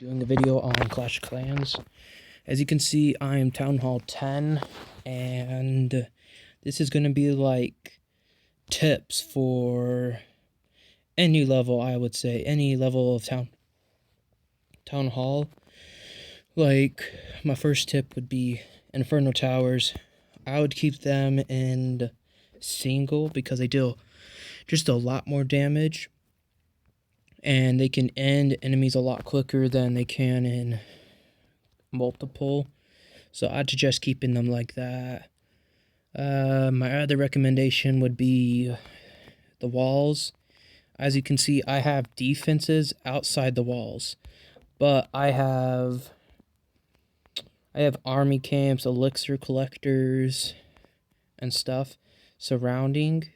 doing a video on Clash of Clans. As you can see, I am Town Hall 10, and this is going to be like tips for any level, I would say, any level of Town Hall. Like, my first tip would be Inferno Towers. I would keep them in single because they deal just a lot more damage. And they can end enemies a lot quicker than they can in multiple. So I'd suggest keeping them like that. My other recommendation would be the walls. As you can see, I have defenses outside the walls. But I have army camps, elixir collectors, and stuff surrounding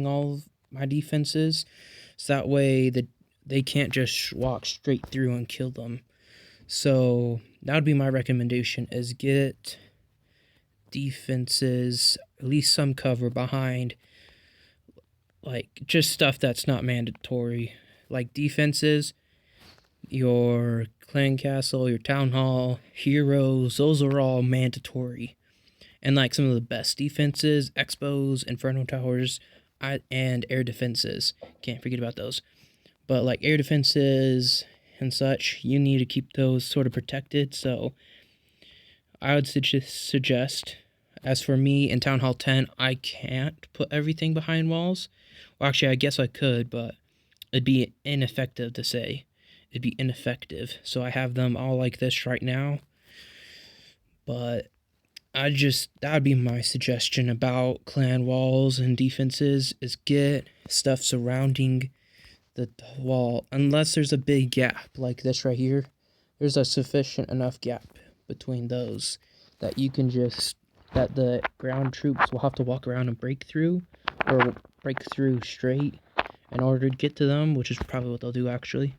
all of my defenses. So that way they can't just walk straight through and kill them. So that would be my recommendation, is get defenses, at least some cover behind, like, just stuff that's not mandatory. Like defenses, your clan castle, your town hall, heroes, those are all mandatory. And like some of the best defenses, expos, inferno towers, and air defenses. Can't forget about those. But like air defenses and such, you need to keep those sort of protected. So I would suggest, as for me in Town Hall 10, I can't put everything behind walls. Well, actually, I guess I could, but it'd be ineffective to say. It'd be ineffective. So I have them all like this right now. But that would be my suggestion about clan walls and defenses, is get stuff surrounding the wall. Unless there's a big gap like this right here, there's a sufficient enough gap between those that you can that the ground troops will have to walk around and break through, or break through straight in order to get to them, which is probably what they'll do actually.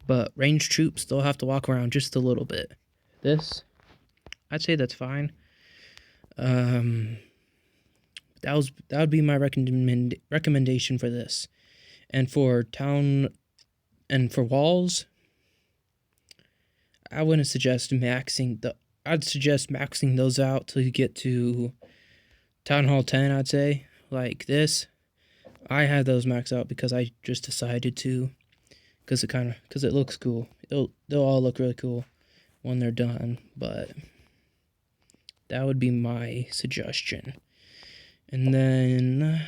But ranged troops, they'll have to walk around just a little bit. This, I'd say that's fine. That would be my recommendation for this. And for walls, I wouldn't suggest I'd suggest maxing those out till you get to Town Hall 10, I'd say. Like this, I had those maxed out because I just decided to, because it looks cool. They'll all look really cool when they're done, but that would be my suggestion. And then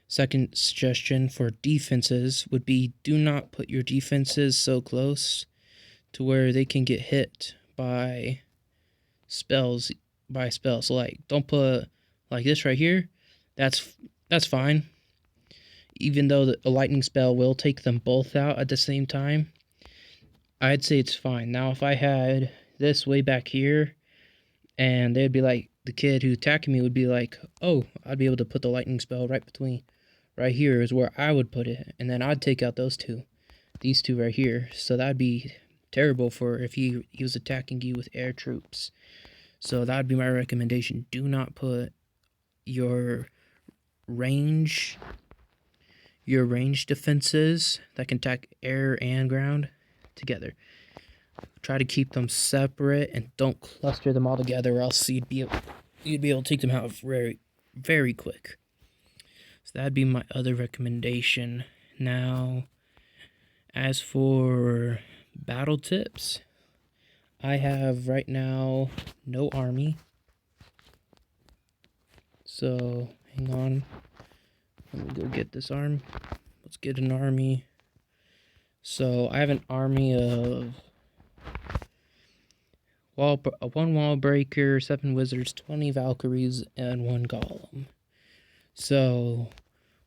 second suggestion for defenses would be, do not put your defenses so close to where they can get hit by spells. Like, don't put like this right here. That's fine. Even though a lightning spell will take them both out at the same time, I'd say it's fine. Now, if I had this way back here, and they'd be like, the kid who's attacking me would be like, oh, I'd be able to put the lightning spell right here is where I would put it, and then I'd take out these two right here. So that'd be terrible for if he was attacking you with air troops. So that'd be my recommendation. Do not put your range defenses that can attack air and ground together. Try to keep them separate and don't cluster them all together, or else you'd be able to take them out very, very quick. So that'd be my other recommendation. Now, as for battle tips, I have right now no army. So hang on, let me go get this arm. Let's get an army. So I have an army of one wall breaker, 7 wizards, 20 valkyries, and 1 golem. So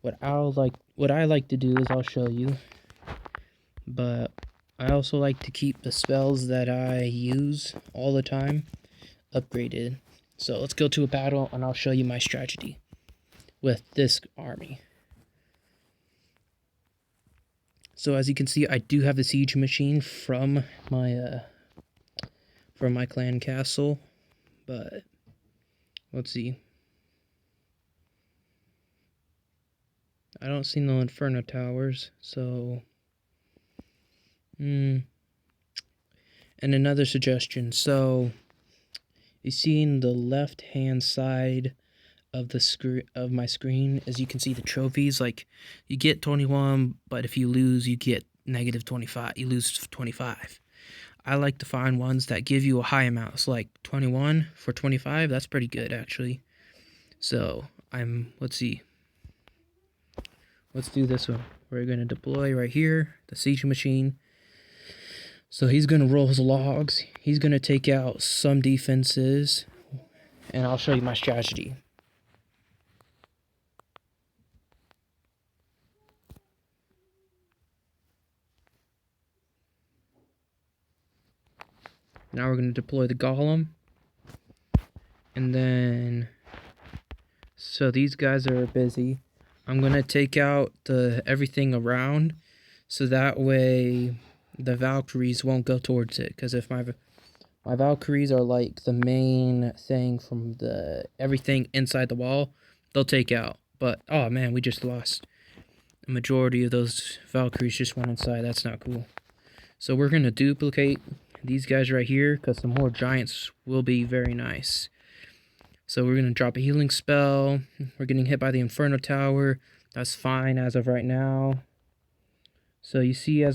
what I like to do is, I'll show you, but I also like to keep the spells that I use all the time upgraded. So let's go to a battle and I'll show you my strategy with this army. So as you can see, I do have the siege machine from my clan castle, but let's see. I don't see no inferno towers, so And another suggestion. So you see in the left hand side of the screen of my screen, as you can see the trophies, like you get 21, but if you lose you get negative 25. You lose 25. I like to find ones that give you a high amount. So like 21 for 25, that's pretty good actually. So let's see. Let's do this one. We're gonna deploy right here, the siege machine. So he's gonna roll his logs. He's gonna take out some defenses, and I'll show you my strategy. Now we're going to deploy the golem. And then, so these guys are busy. I'm going to take out everything around, so that way the Valkyries won't go towards it. Because if my Valkyries are like the main thing from everything inside the wall, they'll take out. But, oh man, we just lost. The majority of those Valkyries just went inside. That's not cool. So we're going to duplicate these guys right here, because some more giants will be very nice. So we're going to drop a healing spell. We're getting hit by the Inferno Tower. That's fine as of right now. So you see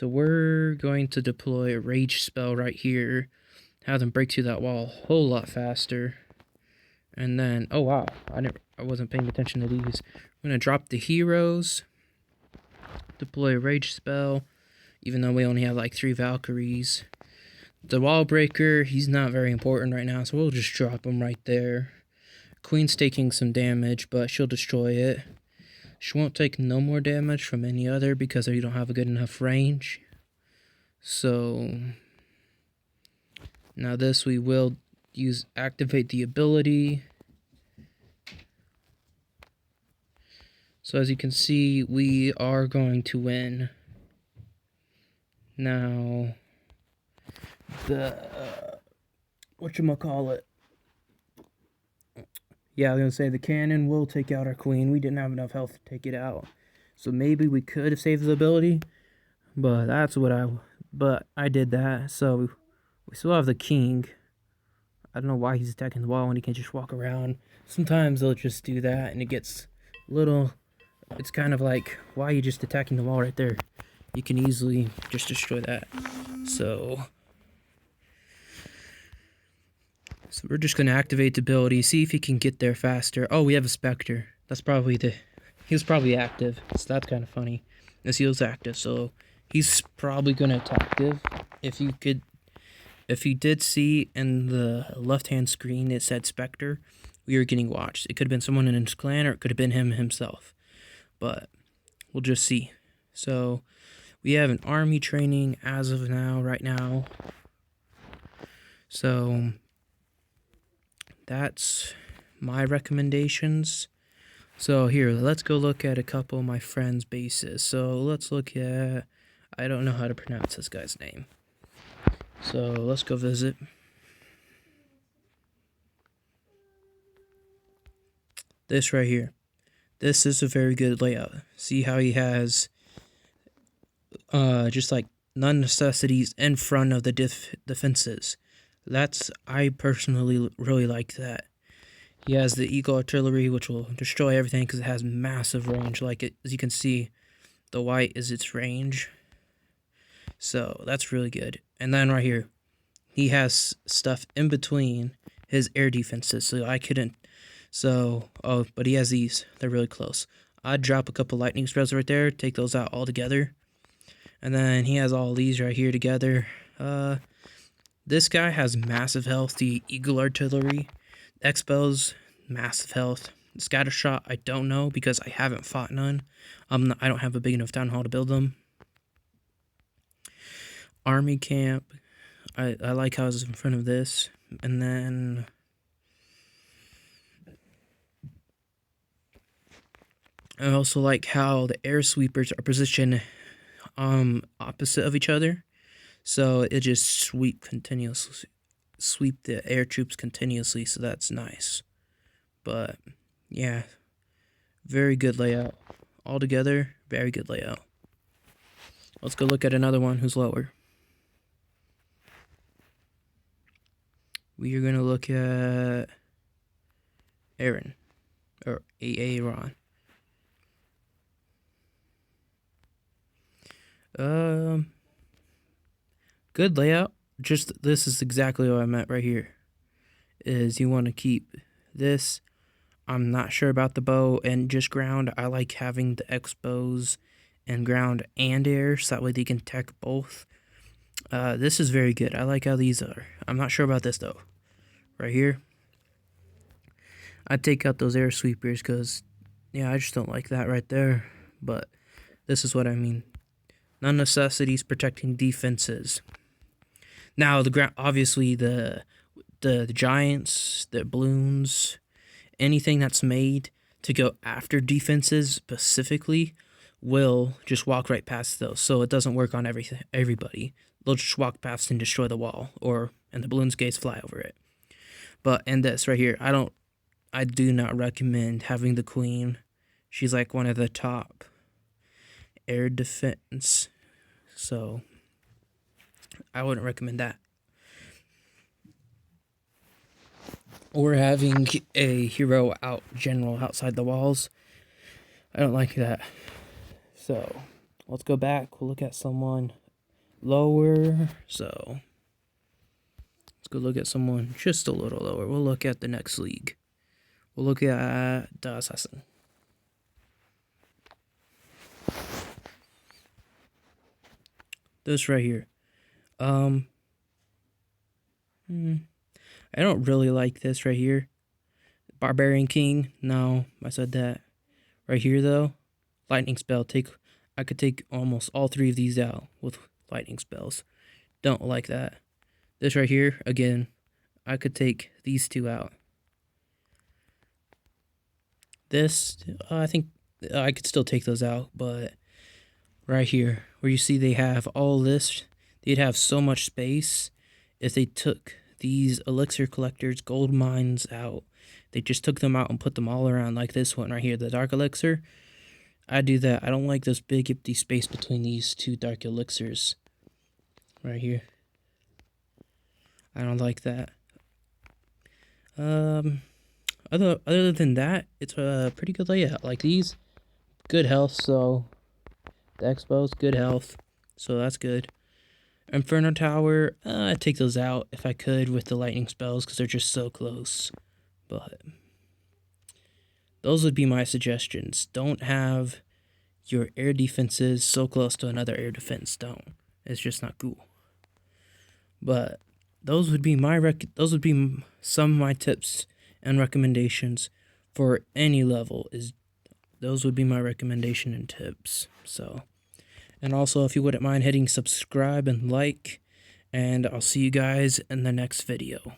we're going to deploy a rage spell right here. Have them break through that wall a whole lot faster. And then, oh wow, I wasn't paying attention to these. We're going to drop the heroes. Deploy a rage spell. Even though we only have like 3 Valkyries. The wall breaker, he's not very important right now, so we'll just drop him right there. Queen's taking some damage, but she'll destroy it. She won't take no more damage from any other because you don't have a good enough range. So now this we will activate the ability. So as you can see, we are going to win. Now, whatchamacallit? Yeah, I was gonna say the cannon will take out our queen. We didn't have enough health to take it out. So maybe we could have saved the ability, but I did that. So we still have the king. I don't know why he's attacking the wall when he can just walk around. Sometimes they'll just do that and it gets little, it's kind of like, why are you just attacking the wall right there? You can easily just destroy that. So we're just going to activate the ability, see if he can get there faster. Oh, we have a Spectre. He was probably active. So that's kind of funny. As he was active, so he's probably going to attack active. If you did see in the left-hand screen, it said Spectre, we were getting watched. It could have been someone in his clan, or it could have been him himself. But we'll just see. So we have an army training as of now, right now. So that's my recommendations. So here, let's go look at a couple of my friends' bases. So let's look at, I don't know how to pronounce this guy's name. So let's go visit. This right here. This is a very good layout. See how he has just like non-necessities in front of the defenses. I personally really like that. He has the Eagle Artillery, which will destroy everything because it has massive range. As you can see, the white is its range. So that's really good. And then right here, he has stuff in between his air defenses. So I couldn't. But he has these. They're really close. I'd drop a couple lightning spells right there, take those out all together. And then he has all these right here together. This guy has massive health. The Eagle Artillery. Expels, massive health. Scatter Shot, I don't know because I haven't fought none. I don't have a big enough town hall to build them. Army Camp. I like how it's in front of this. And then I also like how the air sweepers are positioned opposite of each other. So it just sweep the air troops continuously, so that's nice. But yeah, very good layout. Altogether, very good layout. Let's go look at another one who's lower. We are going to look at Aaron. Or Aaron. Good layout. Just this is exactly what I meant right here. Is you want to keep this. I'm not sure about the bow and just ground. I like having the expos and ground and air so that way they can tech both. This is very good. I like how these are. I'm not sure about this though. Right here. I'd take out those air sweepers because, yeah, I just don't like that right there. But this is what I mean. None necessities protecting defenses. Now the ground, obviously the giants, the balloons, anything that's made to go after defenses specifically will just walk right past those. So it doesn't work on everybody. They'll just walk past and destroy the wall, or in the balloon's case, fly over it. But in this right here, I do not recommend having the queen. She's like one of the top air defense. So I wouldn't recommend that. Or having a hero general outside the walls. I don't like that. So let's go back. We'll look at someone lower. So let's go look at someone just a little lower. We'll look at the next league. We'll look at the assassin. This right here. I don't really like this right here. Barbarian King. No, I said that. Right here though, lightning spell. I could take almost all three of these out with lightning spells. Don't like that. This right here, again, I could take these two out. This, I think I could still take those out, but right here, where you see they have all this, they'd have so much space if they took these elixir collectors, gold mines out. They just took them out and put them all around like this one right here, the dark elixir. I do that. I don't like this big empty space between these two dark elixirs right here. I don't like that. Other than that, it's a pretty good layout. Like these, good health, so the expos, good health, so that's good. Inferno Tower, I'd take those out if I could with the lightning spells because they're just so close. But those would be my suggestions. Don't have your air defenses so close to another air defense. Don't. It's just not cool. But those would be some of my tips and recommendations for any level. Those would be my recommendation and tips. So, and also if you wouldn't mind hitting subscribe and like, and I'll see you guys in the next video.